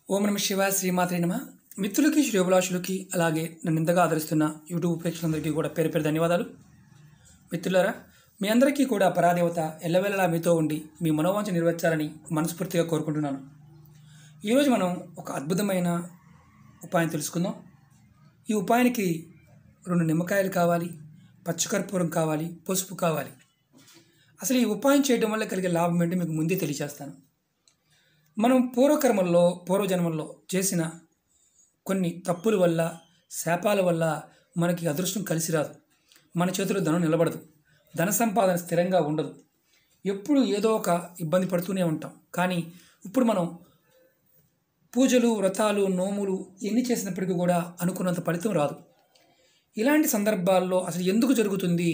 ఓం నమ శివాయ శ్రీమాత్రే నమ. మిత్రులకి శ్రేయోభిలాషులకి అలాగే నన్ను ఇంతగా ఆదరిస్తున్న యూట్యూబ్ ప్రేక్షకులందరికీ కూడా పేరు పేరు ధన్యవాదాలు. మిత్రులారా, మీ అందరికీ కూడా పరాదేవత ఎల్లవేళలా మీతో ఉండి మీ మనోవాంఛ నెరవేర్చాలని మనస్ఫూర్తిగా కోరుకుంటున్నాను. ఈరోజు మనం ఒక అద్భుతమైన ఉపాయం తెలుసుకుందాం. ఈ ఉపాయానికి 2 నిమ్మకాయలు కావాలి, పచ్చకర్పూరం కావాలి, పసుపు కావాలి. అసలు ఈ ఉపాయం చేయడం వల్ల కలిగే లాభం ఏంటో మీకు ముందే తెలియజేస్తాను. మనం పూర్వజన్మల్లో చేసిన కొన్ని తప్పుల వల్ల, శాపాల వల్ల మనకి అదృష్టం కలిసి రాదు. మన చేతిలో ధనం నిలబడదు, ధన సంపాదన స్థిరంగా ఉండదు. ఎప్పుడు ఏదో ఒక ఇబ్బంది పడుతూనే ఉంటాం. కానీ ఇప్పుడు మనం పూజలు, వ్రతాలు, నోములు ఎన్ని చేసినప్పటికీ కూడా అనుకున్నంత ఫలితం రాదు. ఇలాంటి సందర్భాల్లో అసలు ఎందుకు జరుగుతుంది,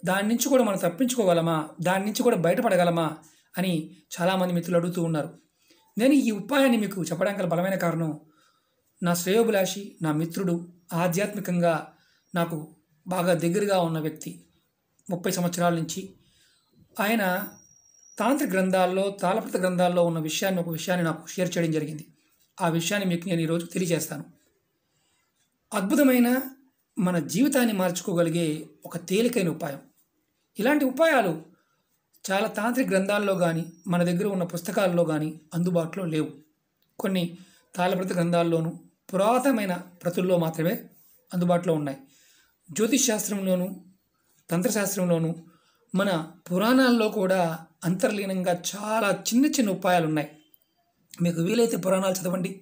దాని నుంచి కూడా మనం తప్పించుకోగలమా, దాని నుంచి కూడా బయటపడగలమా అని చాలామంది మిత్రులు అడుగుతూ ఉన్నారు. నేను ఈ ఉపాయాన్ని మీకు చెప్పడానికి గల బలమైన కారణం, నా శ్రేయోభిలాషి, నా మిత్రుడు, ఆధ్యాత్మికంగా నాకు బాగా దగ్గరగా ఉన్న వ్యక్తి, 30 సంవత్సరాల నుంచి ఆయన తాంత్రిక గ్రంథాల్లో, తాళపత్ర గ్రంథాల్లో ఉన్న ఒక విషయాన్ని నాకు షేర్ చేయడం జరిగింది. ఆ విషయాన్ని మీకు నేను ఈరోజు తెలియజేస్తాను. అద్భుతమైన మన జీవితాన్ని మార్చుకోగలిగే ఒక తేలికైన ఉపాయం. ఇలాంటి ఉపాయాలు చాలా తాంత్రిక గ్రంథాల్లో కానీ, మన దగ్గర ఉన్న పుస్తకాల్లో కానీ అందుబాటులో లేవు. కొన్ని తాళపత్ర గ్రంథాల్లోనూ, పురాతనమైన ప్రతుల్లో మాత్రమే అందుబాటులో ఉన్నాయి. జ్యోతిష్ శాస్త్రంలోనూ, తంత్రశాస్త్రంలోనూ, మన పురాణాల్లో కూడా అంతర్లీనంగా చాలా చిన్న చిన్న ఉపాయాలు ఉన్నాయి. మీకు వీలైతే పురాణాలు చదవండి,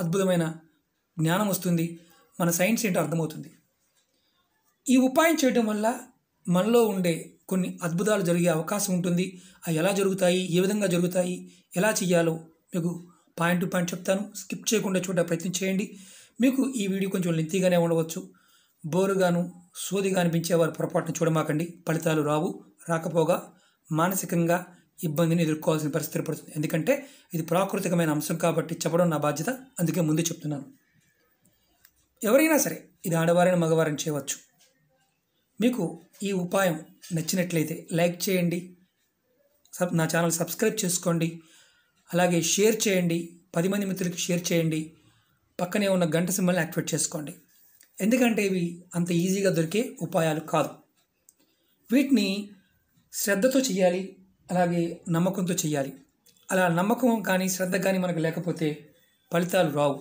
అద్భుతమైన జ్ఞానం వస్తుంది, మన సైన్స్ ఏంటో అర్థమవుతుంది. ఈ ఉపాయం చేయడం వల్ల మనలో ఉండే కొన్ని అద్భుతాలు జరిగే అవకాశం ఉంటుంది. అవి ఎలా జరుగుతాయి, ఏ విధంగా జరుగుతాయి, ఎలా చేయాలో మీకు పాయింట్ టు పాయింట్ చెప్తాను. స్కిప్ చేయకుండా చూడ ప్రయత్నం చేయండి. మీకు ఈ వీడియో కొంచెం లెంతీగానే ఉండవచ్చు, బోరుగాను సోదిగా అనిపించేవారు పొరపాటును చూడమాకండి. ఫలితాలు రాకపోగా మానసికంగా ఇబ్బందిని ఎదుర్కోవాల్సిన పరిస్థితి పడుతుంది. ఎందుకంటే ఇది ప్రాకృతికమైన అంశం కాబట్టి చెప్పడం నా బాధ్యత, అందుకే ముందే చెప్తున్నాను. ఎవరైనా సరే, ఇది ఆడవారైనా మగవారైనా చేయవచ్చు. మీకు ఈ ఉపాయం నచ్చినట్లయితే లైక్ చేయండి, నా ఛానల్ సబ్స్క్రైబ్ చేసుకోండి, అలాగే షేర్ చేయండి, 10 మంది మిత్రులకి షేర్ చేయండి. పక్కనే ఉన్న గంట సింబల్ని యాక్టివేట్ చేసుకోండి. ఎందుకంటే ఇవి అంత ఈజీగా దొరికే ఉపాయాలు కాదు. వీటిని శ్రద్ధతో చేయాలి, అలాగే నమ్మకంతో చేయాలి. అలా నమ్మకం కానీ శ్రద్ధ కానీ మనకు లేకపోతే ఫలితాలు రావు.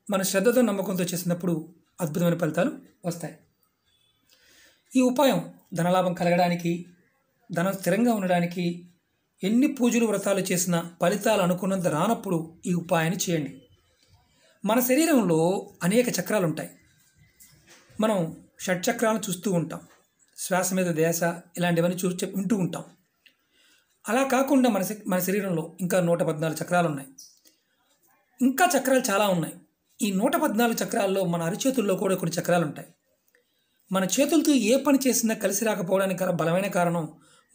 మన శ్రద్ధతో నమ్మకంతో చేసినప్పుడు అద్భుతమైన ఫలితాలు వస్తాయి. ఈ ఉపాయం ధనలాభం కలగడానికి, ధనం స్థిరంగా ఉండడానికి, ఎన్ని పూజలు వ్రతాలు చేసినా ఫలితాలు అనుకున్నంత రానప్పుడు ఈ ఉపాయాన్ని చేయండి. మన శరీరంలో అనేక చక్రాలు ఉంటాయి. మనం షట్చక్రాలను చూస్తూ ఉంటాం, శ్వాస మీద ధ్యాస, ఇలాంటివన్నీ వింటూ ఉంటాం. అలా కాకుండా మన శరీరంలో ఇంకా 114 చక్రాలు ఉన్నాయి. ఇంకా చక్రాలు చాలా ఉన్నాయి. ఈ 114 చక్రాల్లో మన అరిచేతుల్లో కూడా కొన్ని చక్రాలు ఉంటాయి. మన చేతులతో ఏ పని చేసినా కలిసి రాకపోవడానికి గల బలమైన కారణం,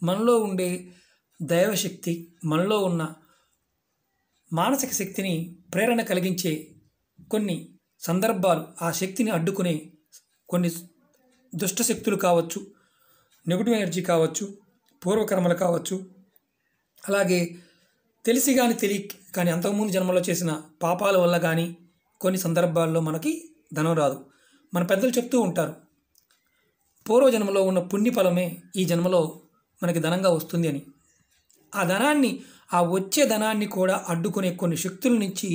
మనలో ఉండే దైవశక్తి, మనలో ఉన్న మానసిక శక్తిని ప్రేరణ కలిగించే కొన్ని సందర్భాలు, ఆ శక్తిని అడ్డుకునే కొన్ని దుష్ట శక్తులు కావచ్చు, నెగిటివ్ ఎనర్జీ కావచ్చు, పూర్వకర్మలు కావచ్చు, అలాగే తెలిసి కానీ కానీ అంతకుముందు జన్మలో చేసిన పాపాల వల్ల కానీ కొన్ని సందర్భాల్లో మనకి ధనం రాదు. మన పెద్దలు చెప్తూ ఉంటారు, పూర్వజన్మలో ఉన్న పుణ్యఫలమే ఈ జన్మలో మనకి ధనంగా వస్తుంది అని. ఆ వచ్చే ధనాన్ని కూడా అడ్డుకునే కొన్ని శక్తుల నుంచి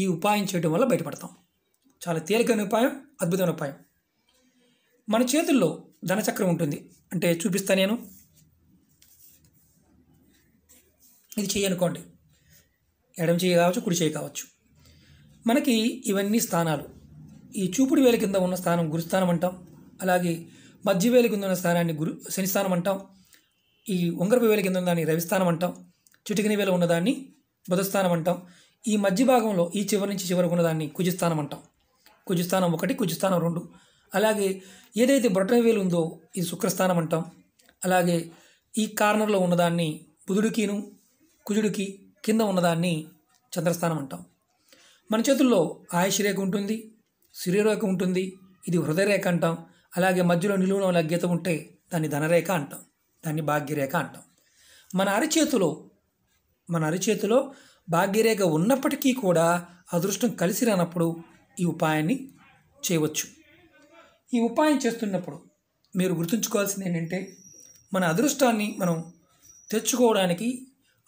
ఈ ఉపాయం చేయడం వల్ల బయటపడతాం. చాలా తేలికైన ఉపాయం, అద్భుతమైన ఉపాయం. మన చేతుల్లో ధనచక్రం ఉంటుంది. అంటే చూపిస్తా నేను. ఇది చేయనుకోండి, ఎడమ చేయి కావచ్చు, కుడి చేయి కావచ్చు. మనకి ఇవన్నీ స్థానాలు. ఈ చూపుడు వేలు కింద ఉన్న స్థానం గురుస్థానం అంటాం. అలాగే మధ్య వేలు కింద ఉన్న స్థానాన్ని శనిస్థానం అంటాం. ఈ ఉంగరపు వేలు కింద ఉన్నదాన్ని రవిస్థానం అంటాం. చిటికిన వేలు ఉన్నదాన్ని బుధస్థానం అంటాం. ఈ మధ్య భాగంలో ఈ చివరి నుంచి చివరికి ఉన్నదాన్ని కుజస్థానం అంటాం. కుజస్థానం 1, కుజస్థానం 2. అలాగే ఏదైతే బొటన వేలు ఉందో ఇది శుక్రస్థానం అంటాం. అలాగే ఈ కార్నర్లో ఉన్నదాన్ని బుధుడికిను కుజుడికి కింద ఉన్నదాన్ని చంద్రస్థానం అంటాం. మన చేతుల్లో ఆయుష్ రేఖ ఉంటుంది, శరీరరేఖ ఉంటుంది, ఇది హృదయరేఖ అంటాం. అలాగే మధ్యలో నిలువున గీత ఉంటే దాన్ని ధనరేఖ అంటాం, దాన్ని భాగ్యరేఖ అంటాం. మన అరిచేతిలో భాగ్యరేఖ ఉన్నప్పటికీ కూడా అదృష్టం కలిసి రానప్పుడు ఈ ఉపాయాన్ని చేయవచ్చు. ఈ ఉపాయం చేస్తున్నప్పుడు మీరు గుర్తుంచుకోవాల్సింది ఏంటంటే, మన అదృష్టాన్ని మనం తెచ్చుకోవడానికి,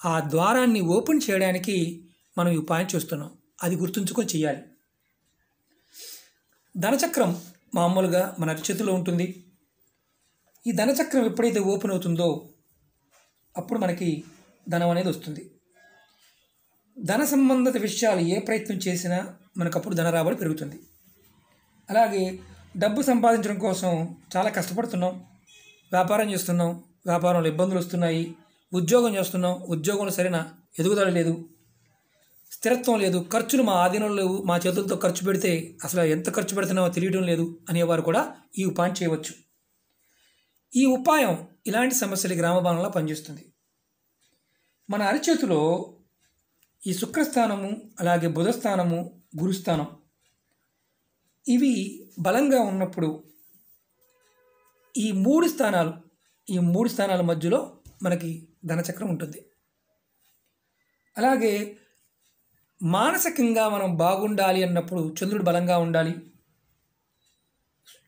ఆ ద్వారాన్ని ఓపెన్ చేయడానికి మనం ఈ ఉపాయం చేస్తున్నాం. అది గుర్తుంచుకొని చేయాలి. ధనచక్రం మామూలుగా మన అరచేతిలో ఉంటుంది. ఈ ధనచక్రం ఎప్పుడైతే ఓపెన్ అవుతుందో అప్పుడు మనకి ధనం అనేది వస్తుంది. ధన సంబంధిత విషయాలు ఏ ప్రయత్నం చేసినా మనకప్పుడు ధన రాబడి పెరుగుతుంది. అలాగే డబ్బు సంపాదించడం కోసం చాలా కష్టపడుతున్నాం, వ్యాపారం చేస్తున్నాం, వ్యాపారంలో ఇబ్బందులు వస్తున్నాయి, ఉద్యోగం చేస్తున్నాం, ఉద్యోగంలో సరైన ఎదుగుదల లేదు, స్థిరత్వం లేదు, ఖర్చులు మా ఆధీనంలో లేవు, మా చేతులతో ఖర్చు పెడితే అసలు ఎంత ఖర్చు పెడుతున్నామో తెలియడం లేదు అనేవారు కూడా ఈ ఉపాయం చేయవచ్చు. ఈ ఉపాయం ఇలాంటి సమస్యలకి గ్రామబాణంలా పనిచేస్తుంది. మన అరిచేతిలో ఈ శుక్రస్థానము, అలాగే బుధస్థానము, గురుస్థానం ఇవి బలంగా ఉన్నప్పుడు ఈ మూడు స్థానాల మధ్యలో మనకి ధనచక్రం ఉంటుంది. అలాగే మానసికంగా మనం బాగుండాలి అన్నప్పుడు చంద్రుడు బలంగా ఉండాలి.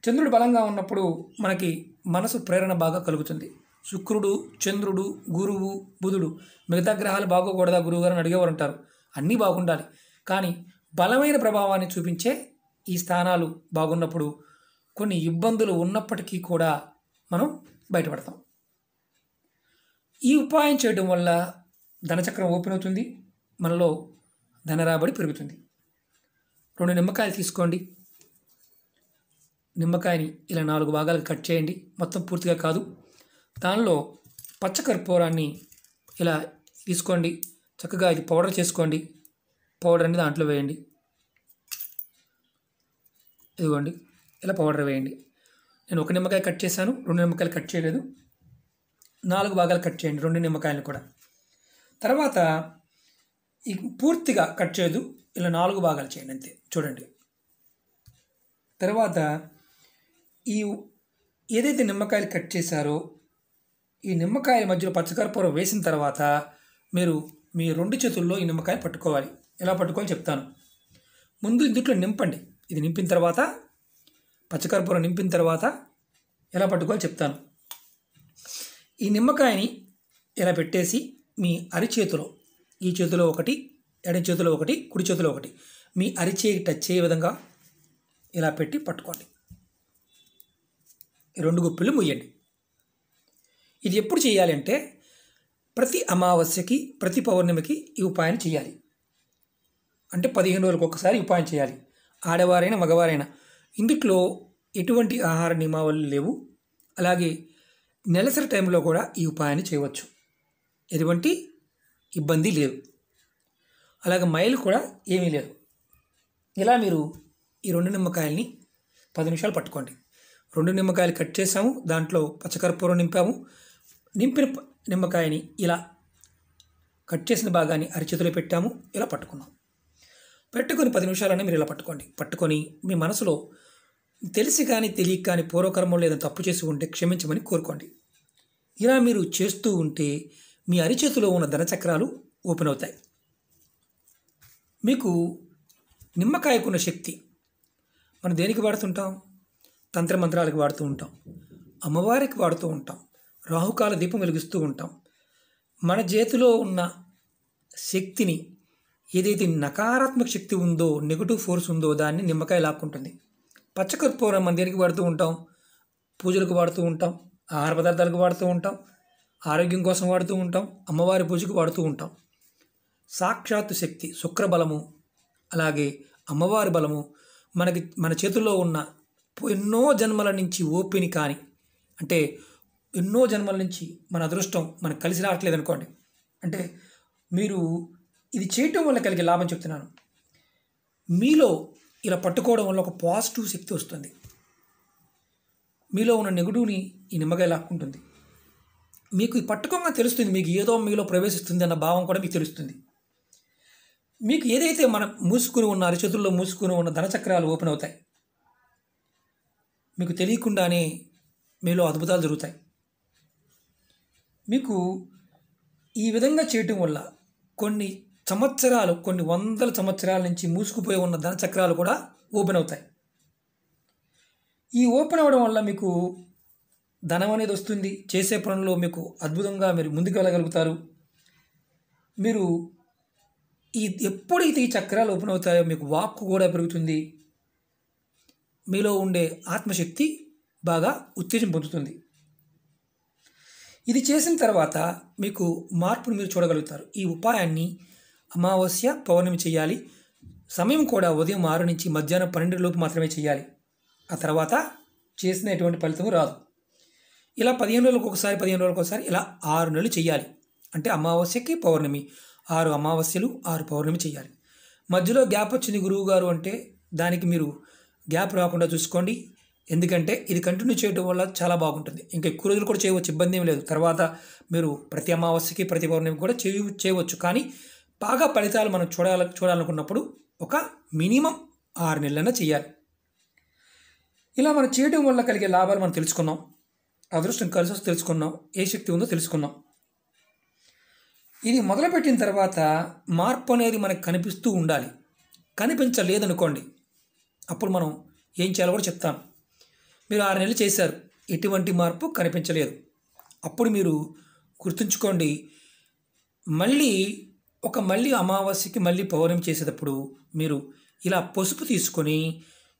చంద్రుడు బలంగా ఉన్నప్పుడు మనకి మనసు ప్రేరణ బాగా కలుగుతుంది. శుక్రుడు, చంద్రుడు, గురువు, బుధుడు, మిగతా గ్రహాలు బాగోకూడదా గురువుగారు అని అడిగేవారు ఉంటారు. అన్నీ బాగుండాలి, కానీ బలమైన ప్రభావాన్ని చూపించే ఈ స్థానాలు బాగున్నప్పుడు కొన్ని ఇబ్బందులు ఉన్నప్పటికీ కూడా మనం బయటపడతాం. ఈ ఉపాయం చేయడం వల్ల ధనచక్రం ఓపెన్ అవుతుంది, మనలో ధనరాబడి పెరుగుతుంది. 2 నిమ్మకాయలు తీసుకోండి. నిమ్మకాయని ఇలా 4 భాగాలకు కట్ చేయండి, మొత్తం పూర్తిగా కాదు. దానిలో పచ్చకర్పూరాన్ని ఇలా తీసుకోండి, చక్కగా ఇది పౌడర్ చేసుకోండి. పౌడర్ అనేది దాంట్లో వేయండి. ఇదిగోండి, ఇలా పౌడర్ వేయండి. నేను 1 నిమ్మకాయ కట్ చేశాను, 2 నిమ్మకాయలు కట్ చేయలేదు. 4 భాగాలు కట్ చేయండి 2 నిమ్మకాయలు కూడా. తర్వాత ఈ పూర్తిగా కట్ చేయదు, ఇలా 4 భాగాలు చేయండి అంతే. చూడండి, తర్వాత ఈ ఏదైతే నిమ్మకాయలు కట్ చేశారో ఈ నిమ్మకాయల మధ్యలో పచ్చకర్పూరం వేసిన తర్వాత మీరు మీ 2 చేతుల్లో ఈ నిమ్మకాయ పట్టుకోవాలి. ఎలా పట్టుకోవాలి చెప్తాను. ముందు ఇందులో నింపండి. ఇది నింపిన తర్వాత, పచ్చకర్పూరం నింపిన తర్వాత ఎలా పట్టుకోవాలి చెప్తాను. ఈ నిమ్మకాయని ఇలా పెట్టేసి మీ అరిచేతిలో, ఈ చేతిలో ఒకటి, ఎడమ చేతిలో ఒకటి, కుడి చేతిలో ఒకటి, మీ అరిచేయి టచ్ అయ్యే విధంగా ఇలా పెట్టి పట్టుకోండి. ఈ 2 గుప్పిళ్ళు ముయ్యండి. ఇది ఎప్పుడు చేయాలి అంటే, ప్రతి అమావాస్యకి, ప్రతి పౌర్ణమికి ఈ ఉపాయం చేయాలి. అంటే 15 రోజులకు ఒకసారి ఉపాయం చేయాలి. ఆడవారైనా మగవారైనా. ఇందుట్లో ఎటువంటి ఆహార నియమావళులు లేవు. అలాగే నెలసరి టైంలో కూడా ఈ ఉపాయాన్ని చేయవచ్చు, ఎటువంటి ఇబ్బంది లేదు. అలాగే మైలు కూడా ఏమీ లేదు. ఇలా మీరు ఈ 2 నిమ్మకాయలని 10 నిమిషాలు పట్టుకోండి. 2 నిమ్మకాయలు కట్ చేసాము, దాంట్లో పచ్చకర్పూరం నింపాము. నింపిన నిమ్మకాయని ఇలా కట్ చేసిన భాగాన్ని అరిచేతిలో పెట్టాము, ఇలా పట్టుకున్నాం. పెట్టుకొని 10 నిమిషాలనే మీరు ఇలా పట్టుకోండి. పట్టుకొని మీ మనసులో తెలిసి కానీ తెలియక కానీ పూర్వకర్మంలో ఏదైనా తప్పు చేసి ఉంటే క్షమించమని కోరుకోండి. ఇలా మీరు చేస్తూ ఉంటే మీ అరిచేతిలో ఉన్న ధనచక్రాలు ఓపెన్ అవుతాయి. మీకు నిమ్మకాయకున్న శక్తి మనం దేనికి వాడుతుంటాం? తంత్రమంత్రాలకు వాడుతూ ఉంటాం, అమ్మవారికి వాడుతూ ఉంటాం, రాహుకాల దీపం వెలిగిస్తూ ఉంటాం. మన చేతిలో ఉన్న శక్తిని, ఏదైతే నకారాత్మక శక్తి ఉందో, నెగటివ్ ఫోర్స్ ఉందో, దాన్ని నిమ్మకాయ లాక్కుంటుంది. పచ్చకర్పూరం మన దేనికి వాడుతూ ఉంటాం? పూజలకు వాడుతూ ఉంటాం, ఆహార పదార్థాలకు వాడుతూ ఉంటాం, ఆరోగ్యం కోసం వాడుతూ ఉంటాం, అమ్మవారి పూజకు వాడుతూ ఉంటాం. సాక్షాత్తు శక్తి శుక్రబలము, అలాగే అమ్మవారి బలము మన చేతుల్లో ఉన్న ఎన్నో జన్మల నుంచి ఓపిని కానీ, అంటే ఎన్నో జన్మల నుంచి మన అదృష్టం మనకు కలిసి రావట్లేదు అనుకోండి. అంటే మీరు ఇది చేయటం వల్ల కలిగే లాభం చెప్తున్నాను. మీలో ఇలా పట్టుకోవడం వల్ల ఒక పాజిటివ్ శక్తి వస్తుంది. మీలో ఉన్న నెగటివ్ని ఈ నిమ్మకాయ లాక్కుంటుంది. మీకు ఈ పట్టుకోగా తెలుస్తుంది, మీకు ఏదో మీలో ప్రవేశిస్తుంది అన్న భావం కూడా మీకు తెలుస్తుంది. మీకు ఏదైతే మనం మూసుకుని ఉన్న అరచేతుల్లో మూసుకుని ఉన్న ధనచక్రాలు ఓపెన్ అవుతాయి. మీకు తెలియకుండానే మీలో అద్భుతాలు జరుగుతాయి. మీకు ఈ విధంగా చేయటం వల్ల కొన్ని సంవత్సరాలు, కొన్ని వందల సంవత్సరాల నుంచి మూసుకుపోయి ఉన్న ధన చక్రాలు కూడా ఓపెన్ అవుతాయి. ఈ ఓపెన్ అవ్వడం వల్ల మీకు ధనం అనేది వస్తుంది. చేసే పనుల్లో మీకు అద్భుతంగా మీరు ముందుకు వెళ్ళగలుగుతారు. మీరు ఎప్పుడైతే ఈ చక్రాలు ఓపెన్ అవుతాయో మీకు వాక్కు కూడా పెరుగుతుంది. మీలో ఉండే ఆత్మశక్తి బాగా ఉత్తేజం పొందుతుంది. ఇది చేసిన తర్వాత మీకు మార్పును మీరు చూడగలుగుతారు. ఈ ఉపాయాన్ని అమావాస్య, పౌర్ణమి చేయాలి. సమయం కూడా ఉదయం 6 నుంచి మధ్యాహ్నం 12 లోపు మాత్రమే చేయాలి. ఆ తర్వాత చేసిన ఎటువంటి ఫలితం రాదు. ఇలా 15 రోజులకు ఒకసారి, 15 రోజులకు ఒకసారి ఇలా 6 నెలలు చేయాలి. అంటే అమావాస్యకి పౌర్ణమి 6 అమావాస్యలు, 6 పౌర్ణమి చేయాలి. మధ్యలో గ్యాప్ వచ్చింది గురువు గారు అంటే దానికి మీరు గ్యాప్ రాకుండా చూసుకోండి. ఎందుకంటే ఇది కంటిన్యూ చేయడం వల్ల చాలా బాగుంటుంది. ఇంకా ఎక్కువ రోజులు కూడా చేయవచ్చు, ఇబ్బంది ఏం లేదు. తర్వాత మీరు ప్రతి అమావాస్యకి, ప్రతి పౌర్ణమి కూడా చేయవచ్చు. కానీ బాగా ఫలితాలు మనం చూడాలనుకున్నప్పుడు ఒక మినిమం 6 నెలలైనా చేయాలి. ఇలా మనం చేయడం వల్ల కలిగే లాభాలు మనం తెలుసుకున్నాం. అదృష్టం కలిసి వస్తే తెలుసుకున్నాం. ఏ శక్తి ఉందో తెలుసుకున్నాం. ఇది మొదలుపెట్టిన తర్వాత మార్పు అనేది మనకు కనిపిస్తూ ఉండాలి. కనిపించలేదనుకోండి, అప్పుడు మనం ఏం చేయాలో కూడా చెప్తాను. మీరు 6 నెలలు చేశారు, ఎటువంటి మార్పు కనిపించలేదు. అప్పుడు మీరు గుర్తుంచుకోండి, మళ్ళీ అమావాస్యకి మళ్ళీ పౌర్ణమి చేసేటప్పుడు మీరు ఇలా పసుపు తీసుకొని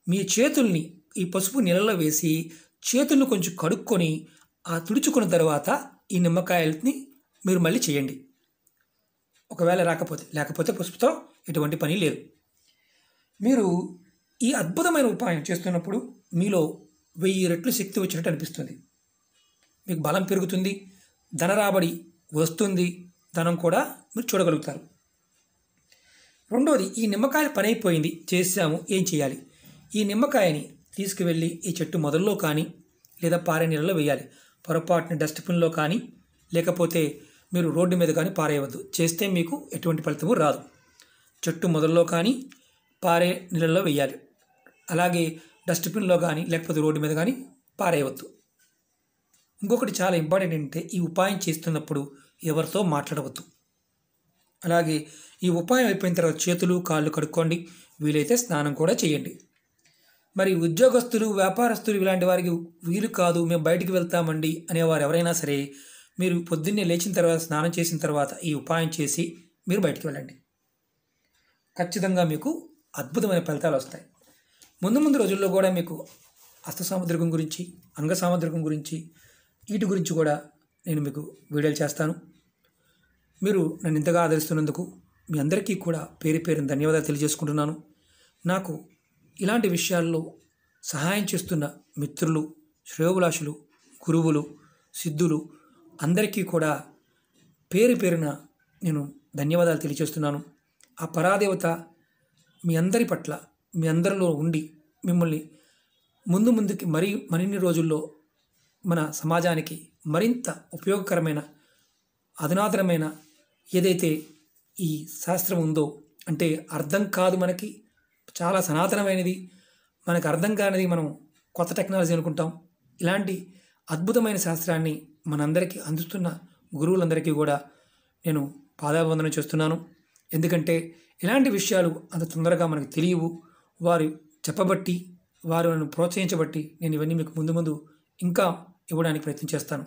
మీ చేతుల్ని ఈ పసుపు నీళ్ళలో వేసి చేతులను కొంచెం కడుక్కొని ఆ తుడుచుకున్న తర్వాత ఈ నిమ్మకాయలని మీరు మళ్ళీ చేయండి. ఒకవేళ లేకపోతే పసుపుతో ఎటువంటి పని లేదు. మీరు ఈ అద్భుతమైన ఉపాయం చేస్తున్నప్పుడు మీలో 1000 రెట్లు శక్తి వచ్చినట్టు అనిపిస్తుంది. మీకు బలం పెరుగుతుంది, ధన రాబడి వస్తుంది, ధనం కూడా మీరు చూడగలుగుతారు. రెండోది, ఈ నిమ్మకాయ పని అయిపోయింది, చేసాము, ఏం చేయాలి? ఈ నిమ్మకాయని తీసుకువెళ్ళి ఈ చెట్టు మొదల్లో కానీ లేదా పారే నీళ్ళలో వేయాలి. పొరపాటున డస్ట్బిన్లో కానీ లేకపోతే మీరు రోడ్డు మీద కానీ పారేయవద్దు. చేస్తే మీకు ఎటువంటి ఫలితము రాదు. చెట్టు మొదల్లో కానీ పారే నీళ్ళలో వేయాలి. అలాగే డస్ట్బిన్లో కానీ లేకపోతే రోడ్డు మీద కానీ పారేయవద్దు. ఇంకొకటి చాలా ఇంపార్టెంట్ ఏంటంటే, ఈ ఉపాయం చేస్తున్నప్పుడు ఎవరితో మాట్లాడవద్దు. అలాగే ఈ ఉపాయం అయిపోయిన తర్వాత చేతులు కాళ్ళు కడుక్కోండి. వీలైతే స్నానం కూడా చేయండి. మరి ఉద్యోగస్తులు, వ్యాపారస్తులు ఇలాంటి వారికి వీలు కాదు, మేము బయటికి వెళ్తామండి అనేవారు ఎవరైనా సరే, మీరు పొద్దున్నే లేచిన తర్వాత స్నానం చేసిన తర్వాత ఈ ఉపాయం చేసి మీరు బయటికి వెళ్ళండి. ఖచ్చితంగా మీకు అద్భుతమైన ఫలితాలు వస్తాయి. ముందు రోజుల్లో కూడా మీకు హస్త సాముద్రికం గురించి, అంగ సాముద్రికం గురించి, వీటి గురించి కూడా నేను మీకు వీడియోలు చేస్తాను. మీరు నన్ను ఇంతగా ఆదరిస్తున్నందుకు మీ అందరికీ కూడా పేరు పేరున ధన్యవాదాలు తెలియజేసుకుంటున్నాను. నాకు ఇలాంటి విషయాల్లో సహాయం చేస్తున్న మిత్రులు, శ్రేయోభిలాషులు, గురువులు, సిద్ధులు అందరికీ కూడా పేరు పేరున నేను ధన్యవాదాలు తెలియజేస్తున్నాను. ఆ పరాదేవత మీ అందరి పట్ల, మీ అందరిలో ఉండి మిమ్మల్ని ముందుకి మరిన్ని రోజుల్లో మన సమాజానికి మరింత ఉపయోగకరమైన, అధునాతనమైన ఏదైతే ఈ శాస్త్రం ఉందో, అంటే అర్థం కాదు మనకి, చాలా సనాతనమైనది, మనకు అర్థం కానిది మనం కొత్త టెక్నాలజీ అనుకుంటాం. ఇలాంటి అద్భుతమైన శాస్త్రాన్ని మనందరికీ అందిస్తున్న గురువులందరికీ కూడా నేను పాదాభివందనం చేస్తున్నాను. ఎందుకంటే ఇలాంటి విషయాలు అంత తొందరగా మనకు తెలియవు. వారు చెప్పబట్టి, వారు నన్ను ప్రోత్సహించబట్టి నేను ఇవన్నీ మీకు ముందు ఇంకా ఇవ్వడానికి ప్రయత్నం చేస్తాను.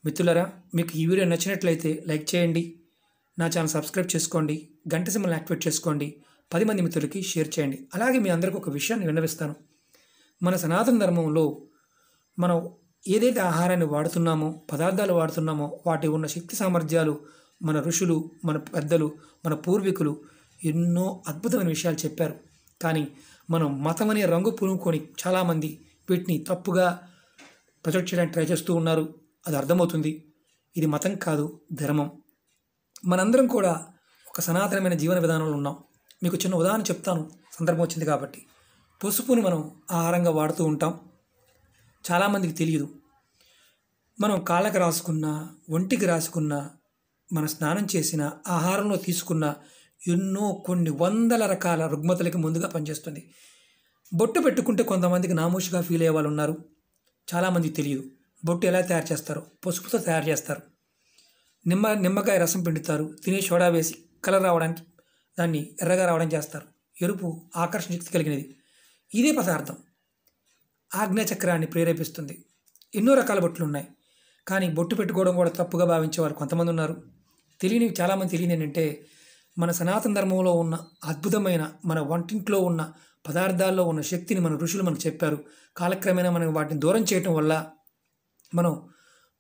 మిత్రులారా, మీకు ఈ వీడియో నచ్చినట్లయితే లైక్ చేయండి, నా ఛానల్ సబ్స్క్రైబ్ చేసుకోండి, గంట సింబల్ యాక్టివేట్ చేసుకోండి, 10 మంది మిత్రులకి షేర్ చేయండి. అలాగే మీ అందరికీ ఒక విషయాన్ని విన్నవిస్తాను. మన సనాతన ధర్మంలో మనం ఏదైతే ఆహారాన్ని వాడుతున్నామో, పదార్థాలు వాడుతున్నామో, వాటి ఉన్న శక్తి సామర్థ్యాలు మన ఋషులు, మన పెద్దలు, మన పూర్వీకులు ఎన్నో అద్భుతమైన విషయాలు చెప్పారు. కానీ మనం మతం అనే రంగు పులుముకొని చాలామంది వీటిని తప్పుగా ప్రొజెక్ట్ చేయడానికి ట్రై చేస్తూ ఉన్నారు. అది అర్థమవుతుంది. ఇది మతం కాదు, ధర్మం. మనందరం కూడా ఒక సనాతనమైన జీవన విధానంలో ఉన్నాం. మీకు చిన్న ఉదాహరణ చెప్తాను, సందర్భం వచ్చింది కాబట్టి. పసుపుని మనం ఆహారంగా వాడుతూ ఉంటాం. చాలామందికి తెలియదు. మనం కాళ్ళకి రాసుకున్న, ఒంటికి రాసుకున్న, మన స్నానం చేసిన, ఆహారంలో తీసుకున్న ఎన్నో కొన్ని వందల రకాల రుగ్మతలకి ముందుగా పనిచేస్తుంది. బొట్టు పెట్టుకుంటే కొంతమందికి నామోషిగా ఫీల్ అయ్యే వాళ్ళు ఉన్నారు. చాలామందికి తెలియదు. బొట్టు ఎలా తయారు చేస్తారో, పసుపుతో తయారు చేస్తారు. నిమ్మకాయ రసం పిండుతారు, తినే సోడా వేసి కలర్ రావడానికి, దాన్ని ఎర్రగా రావడానికి చేస్తారు. ఎరుపు ఆకర్షణ శక్తి కలిగినది. ఇదే పదార్థం ఆజ్ఞాచక్రాన్ని ప్రేరేపిస్తుంది. ఎన్నో రకాల బొట్లు ఉన్నాయి, కానీ బొట్టు పెట్టుకోవడం కూడా తప్పుగా భావించే వారు కొంతమంది ఉన్నారు. చాలామంది తెలియని ఏంటంటే, మన సనాతన ధర్మంలో ఉన్న అద్భుతమైన మన వంటింట్లో ఉన్న పదార్థాల్లో ఉన్న శక్తిని మన ఋషులు మనకు చెప్పారు. కాలక్రమేణా మనం వాటిని దూరం చేయటం వల్ల మనం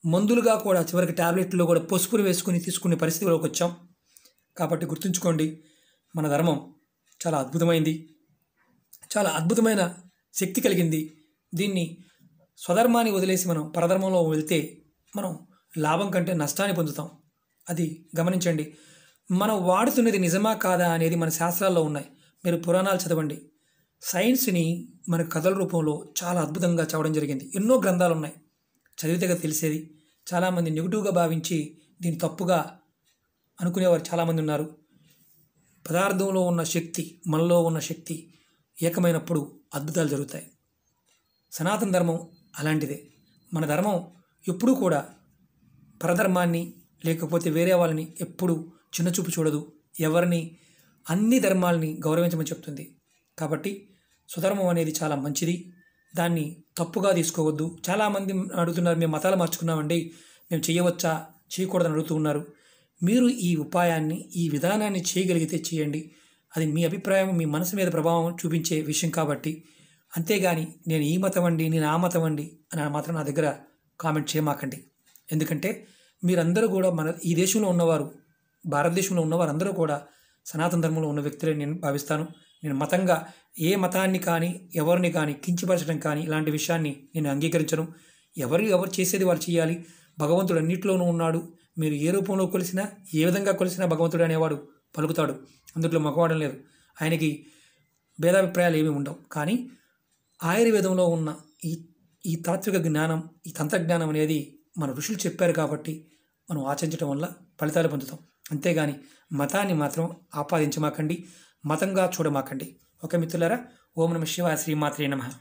మందులుగా కూడా చివరికి టాబ్లెట్లో కూడా పసుపుని వేసుకుని తీసుకునే పరిస్థితిలోకి వచ్చాం. కాబట్టి గుర్తుంచుకోండి, మన ధర్మం చాలా అద్భుతమైంది, చాలా అద్భుతమైన శక్తి కలిగింది. దీన్ని స్వధర్మాన్ని వదిలేసి మనం పరధర్మంలో వెళ్తే మనం లాభం కంటే నష్టాన్ని పొందుతాం. అది గమనించండి. మనం వాడుతున్నది నిజమా కాదా అనేది మన శాస్త్రాల్లో ఉన్నాయి. మీరు పురాణాలు చదవండి. సైన్స్ని మన కథల రూపంలో చాలా అద్భుతంగా చదవడం జరిగింది. ఎన్నో గ్రంథాలు ఉన్నాయి, చదివితే కదా తెలిసేది. చాలామంది నెగిటివ్గా భావించి దీన్ని తప్పుగా అనుకునేవారు చాలామంది ఉన్నారు. పదార్థంలో ఉన్న శక్తి, మనలో ఉన్న శక్తి ఏకమైనప్పుడు అద్భుతాలు జరుగుతాయి. సనాతన ధర్మం అలాంటిదే. మన ధర్మం ఎప్పుడూ కూడా పరధర్మాన్ని లేకపోతే వేరే వాళ్ళని ఎప్పుడూ చిన్నచూపు చూడదు. ఎవరిని, అన్ని ధర్మాలని గౌరవించమని చెప్తుంది. కాబట్టి స్వధర్మం అనేది చాలా మంచిది, దాన్ని తప్పుగా తీసుకోవద్దు. చాలామంది అడుగుతున్నారు, మేము మతాలు మార్చుకున్నామండి, మేము చేయవచ్చా చేయకూడదని అడుగుతూ ఉన్నారు. మీరు ఈ ఉపాయాన్ని, ఈ విధానాన్ని చేయగలిగితే చేయండి. అది మీ అభిప్రాయం, మీ మనసు మీద ప్రభావం చూపించే విషయం కాబట్టి. అంతేగాని నేను ఈ మతం అండి, నేను ఆ మతం అండి అని మాత్రం నా దగ్గర కామెంట్ చేయమాకండి. ఎందుకంటే మీరందరూ కూడా ఈ దేశంలో ఉన్నవారు, భారతదేశంలో ఉన్నవారు అందరూ కూడా సనాతన ధర్మంలో ఉన్న వ్యక్తులని నేను భావిస్తాను. నేను మతంగా ఏ మతాన్ని కానీ ఎవరిని కానీ కించపరచడం కానీ ఇలాంటి విషయాన్ని నేను అంగీకరించను. ఎవరు చేసేది వాళ్ళు చేయాలి. భగవంతుడు అన్నింటిలోనూ ఉన్నాడు. మీరు ఏ రూపంలో కొలిసినా, ఏ విధంగా కొలిసినా భగవంతుడు అనేవాడు పలుకుతాడు. అందులో మగవాడం లేదు. ఆయనకి భేదాభిప్రాయాలు ఏమీ ఉండవు. కానీ ఆయుర్వేదంలో ఉన్న ఈ తాత్విక జ్ఞానం, ఈ తంత్రజ్ఞానం అనేది మన ఋషులు చెప్పారు కాబట్టి మనం ఆచరించడం వల్ల ఫలితాలు పొందుతాం. అంతేగాని మతాన్ని మాత్రం ఆపాదించమాకండి, మతంగా చూడమాకండి. ఓకే మిత్రులారా, ఓం నమః శివాయ, శ్రీమాత్రే నమః.